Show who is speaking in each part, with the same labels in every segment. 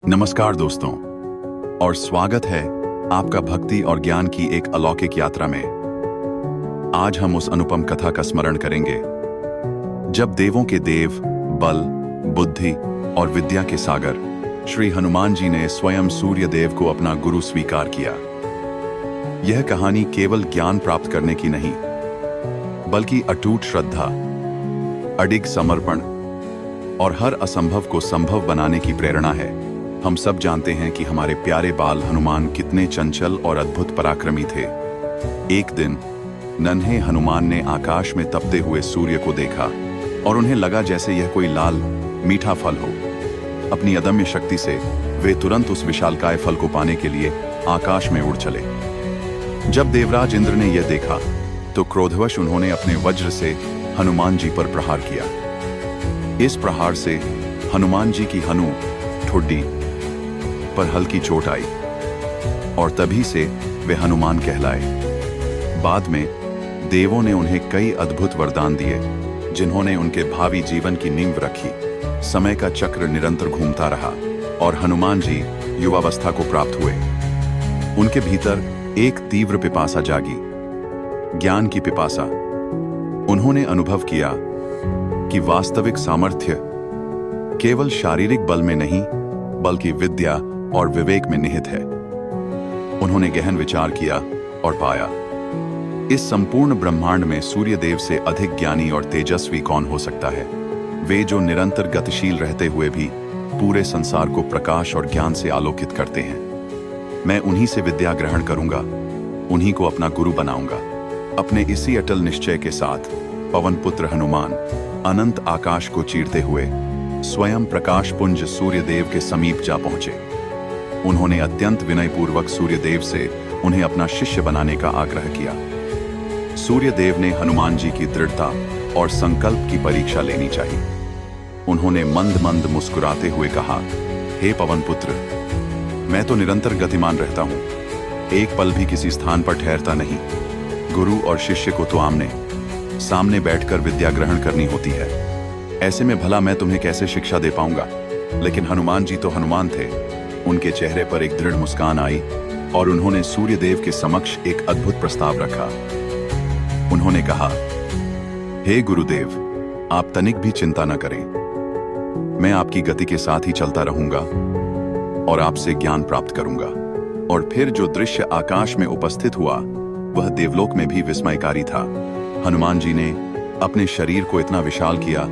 Speaker 1: नमस्कार दोस्तों, और स्वागत है आपका भक्ति और ज्ञान की एक अलौकिक यात्रा में। आज हम उस अनुपम कथा का स्मरण करेंगे जब देवों के देव, बल, बुद्धि और विद्या के सागर श्री हनुमान जी ने स्वयं सूर्य देव को अपना गुरु स्वीकार किया। यह कहानी केवल ज्ञान प्राप्त करने की नहीं, बल्कि अटूट श्रद्धा, अडिग समर्पण और हर असंभव को संभव बनाने की प्रेरणा है। हम सब जानते हैं कि हमारे प्यारे बाल हनुमान कितने चंचल और अद्भुत पराक्रमी थे। एक दिन नन्हे हनुमान ने आकाश में तपते हुए सूर्य को देखा और उन्हें लगा जैसे यह कोई लाल मीठा फल हो। अपनी अदम्य शक्ति से वे तुरंत उस विशालकाय फल को पाने के लिए आकाश में उड़ चले। जब देवराज इंद्र ने यह देखा तो क्रोधवश उन्होंने अपने वज्र से हनुमान जी पर प्रहार किया। इस प्रहार से हनुमान जी की हनु ठुड्डी पर हल्की चोट आई और तभी से वे हनुमान कहलाए। बाद में देवों ने उन्हें कई अद्भुत वरदान दिए जिन्होंने उनके भावी जीवन की नींव रखी। समय का चक्र निरंतर घूमता रहा और हनुमान जी युवावस्था को प्राप्त हुए। उनके भीतर एक तीव्र पिपासा जागी, ज्ञान की पिपासा। उन्होंने अनुभव किया कि वास्तविक सामर्थ्य केवल शारीरिक बल में नहीं, बल्कि विद्या और विवेक में निहित है। उन्होंने गहन विचार किया और पाया, इस संपूर्ण ब्रह्मांड में सूर्य देव से अधिक ज्ञानी और तेजस्वी कौन हो सकता है। वे जो निरंतर गतिशील रहते हुए भी पूरे संसार को प्रकाश और ज्ञान से आलोकित करते हैं। मैं उन्हीं से विद्या ग्रहण करूंगा, उन्हीं को अपना गुरु बनाऊंगा। अपने इसी अटल निश्चय के साथ पवन पुत्र हनुमान अनंत आकाश को चीरते हुए स्वयं प्रकाश पुंज सूर्यदेव के समीप जा पहुंचे। उन्होंने अत्यंत विनयपूर्वक सूर्यदेव से उन्हें अपना शिष्य बनाने का आग्रह किया। सूर्यदेव ने हनुमान जी की दृढ़ता और संकल्प की परीक्षा लेनी चाहिए। उन्होंने मंद मंद मुस्कुराते हुए कहा, हे पवन पुत्र, मैं तो निरंतर गतिमान रहता हूं, एक पल भी किसी स्थान पर ठहरता नहीं। गुरु और शिष्य को तो आमने सामने बैठकर विद्या ग्रहण करनी होती है। ऐसे में भला मैं तुम्हें कैसे शिक्षा दे पाऊंगा। लेकिन हनुमान जी तो हनुमान थे। उनके चेहरे पर एक दृढ़ मुस्कान आई और उन्होंने सूर्यदेव के समक्ष एक अद्भुत प्रस्ताव रखा। उन्होंने कहा, हे गुरुदेव, आप तनिक भी चिंता न करें। मैं आपकी गति के साथ ही चलता रहूंगा और आपसे ज्ञान प्राप्त करूंगा। और फिर जो दृश्य आकाश में उपस्थित हुआ वह देवलोक में भी विस्मयकारी था। हनुमान जी ने अपने शरीर को इतना विशाल किया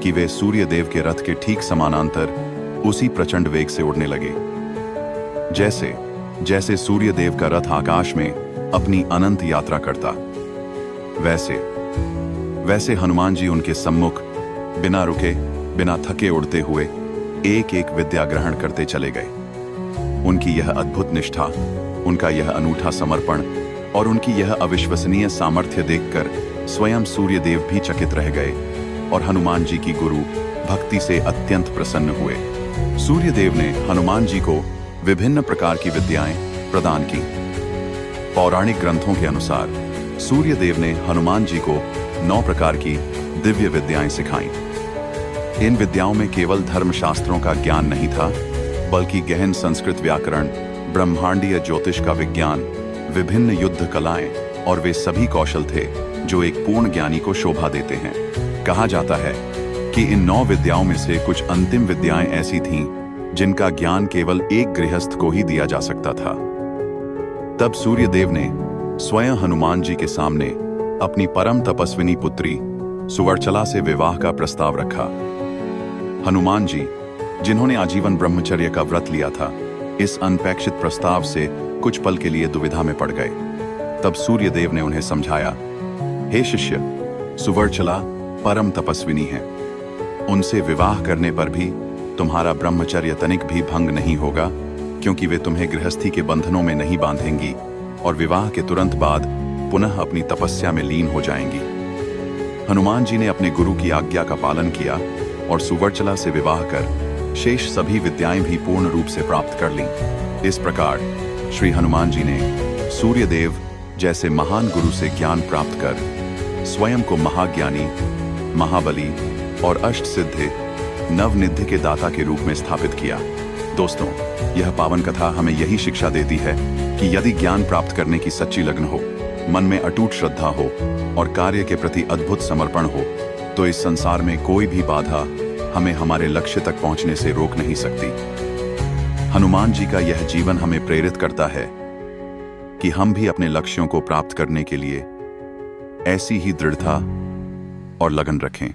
Speaker 1: कि वे सूर्यदेव के रथ के ठीक समानांतर उसी प्रचंड वेग से उड़ने लगे। जैसे जैसे सूर्यदेव का रथ आकाश में अपनी अनंत यात्रा करता, वैसे वैसे हनुमान जी उनके सम्मुख बिना रुके, बिना थके उड़ते हुए एक एक विद्या ग्रहण करते चले गए। उनकी यह अद्भुत निष्ठा, उनका यह अनूठा समर्पण और उनकी यह अविश्वसनीय सामर्थ्य देखकर स्वयं सूर्यदेव भी चकित रह गए और हनुमान जी की गुरु भक्ति से अत्यंत प्रसन्न हुए। सूर्यदेव ने हनुमान जी को विभिन्न प्रकार की विद्याएं प्रदान की। पौराणिक ग्रंथों के अनुसार सूर्यदेव ने हनुमान जी को 9 प्रकार की दिव्य विद्याएं सिखाईं। इन विद्याओं में केवल धर्मशास्त्रों का ज्ञान नहीं था, बल्कि गहन संस्कृत व्याकरण, ब्रह्मांडीय ज्योतिष का विज्ञान, विभिन्न युद्ध कलाएं और वे सभी कौशल थे जो एक पूर्ण ज्ञानी को शोभा देते हैं। कहा जाता है कि इन 9 विद्याओं में से कुछ अंतिम विद्याएं ऐसी थीं जिनका ज्ञान केवल एक गृहस्थ को ही दिया जा सकता था। तब सूर्यदेव ने स्वयं हनुमान जी के सामने अपनी परम तपस्विनी पुत्री सुवर्चला से विवाह का प्रस्ताव रखा। हनुमान जी, जिन्होंने आजीवन ब्रह्मचर्य का व्रत लिया था, इस अनपेक्षित प्रस्ताव से कुछ पल के लिए दुविधा में पड़ गए। तब सूर्यदेव ने उन्हें समझाया, हे शिष्य, सुवर्चला परम तपस्विनी है। उनसे विवाह करने पर भी तुम्हारा ब्रह्मचर्य तनिक भी भंग नहीं होगा, क्योंकि वे तुम्हें गृहस्थी के बंधनों में नहीं बांधेंगी और विवाह के तुरंत बाद पुनः अपनी तपस्या में लीन हो जाएंगी। हनुमान जी ने अपने गुरु की आज्ञा का पालन किया और सुवर्चला से विवाह कर शेष सभी विद्याएं भी पूर्ण रूप से प्राप्त कर लीं। इस प्रकार श्री हनुमान जी ने सूर्यदेव जैसे महान गुरु से ज्ञान प्राप्त कर स्वयं को महाज्ञानी, महाबली और अष्ट सिद्धि नवनिधि के दाता के रूप में स्थापित किया। दोस्तों, यह पावन कथा हमें यही शिक्षा देती है कि यदि ज्ञान प्राप्त करने की सच्ची लगन हो, मन में अटूट श्रद्धा हो और कार्य के प्रति अद्भुत समर्पण हो, तो इस संसार में कोई भी बाधा हमें हमारे लक्ष्य तक पहुंचने से रोक नहीं सकती। हनुमान जी का यह जीवन हमें प्रेरित करता है कि हम भी अपने लक्ष्यों को प्राप्त करने के लिए ऐसी ही दृढ़ता और लगन रखें।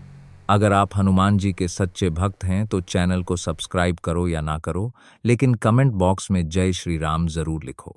Speaker 2: अगर आप हनुमान जी के सच्चे भक्त हैं तो चैनल को सब्सक्राइब करो या ना करो, लेकिन कमेंट बॉक्स में जय श्री राम जरूर लिखो।